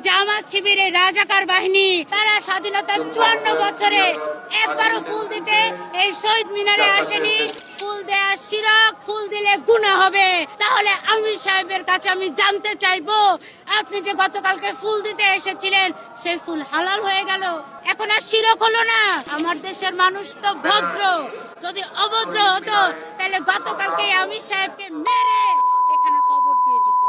জামাত শিবিরের রাজাকার বাহিনী তারা স্বাধীনতার 54 বছরে একবারও ফুল দিতে এই শহীদ মিনারে আসেনি। ফুল দেয়া শিরক, ফুল দিলে গুনাহ হবে। তাহলে আমির সাহেবের কাছে আমি জানতে চাইবো, আপনি যে গতকালকে ফুল দিতে এসেছিলেন সেই ফুল হালাল হয়ে গেল, এখন আর শিরক হলো না? আমার দেশের মানুষ তো ভদ্র, যদি অভদ্র হতো তাহলে গতকালকে আমির সাহেবকে মেরে এখানে কবর দিয়ে দিত।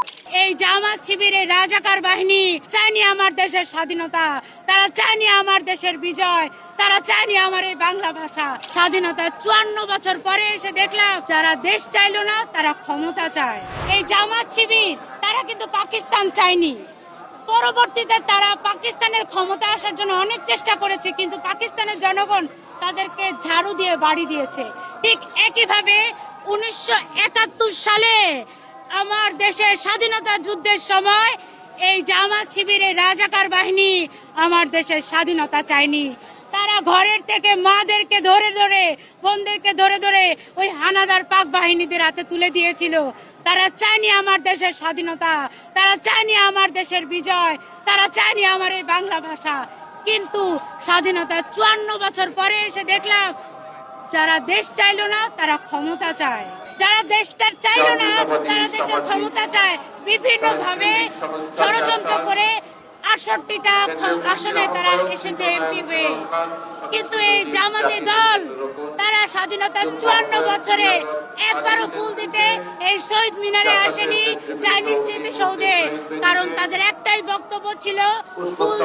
এই জামাত শিবিরের রাজাকার বাহিনী চায়নি আমার দেশের স্বাধীনতা, তারা চায়নি আমার দেশের বিজয়, তারা চায়নি আমার এই বাংলা ভাষা। স্বাধীনতা 54 বছর পরে এসে দেখলাম যারা দেশ চাইলো না তারা ক্ষমতা চায়। এই জামাত শিবির তারা কিন্তু পাকিস্তান চায়নি। পরবর্তীতে তারা পাকিস্তানের ক্ষমতা আসার জন্য অনেক চেষ্টা করেছে, কিন্তু পাকিস্তানের জনগণ তাদেরকে ঝাড়ু দিয়ে বাড়ি দিয়েছে। ঠিক একইভাবে 1971 সালে আমার দেশের স্বাধীনতা যুদ্ধের সময় এই জামাত শিবিরের রাজাকার বাহিনী আমার দেশের স্বাধীনতা চায়নি। তারা ঘরের থেকে মাদেরকে ধরে ধরে, বোনদেরকে ধরে ধরে ওই হানাদার পাক বাহিনীদের হাতে তুলে দিয়েছিল। তারা চায়নি আমার দেশের স্বাধীনতা, তারা চায়নি আমার দেশের বিজয়, তারা চায়নি আমার এই বাংলা ভাষা। কিন্তু স্বাধীনতা 54 বছর পরে এসে দেখলাম যারা দেশ চাইলো না তারা ক্ষমতা চায়, যারা দেশটা চাইলো না তারা দেশের ক্ষমতা চায়। বিভিন্ন ভাবে ষড়যন্ত্র করে 68টা আসনে তারা এসেছে এমপি হয়ে। কিন্তু এই জামাতি দল তারা স্বাধীনতার 54 বছরে একবারও ফুল দিতে এই শহীদ মিনারে আসেনি, যায়নি স্মৃতিসৌধে, কারণ তাদের একটাই বক্তব্য ছিল ফুল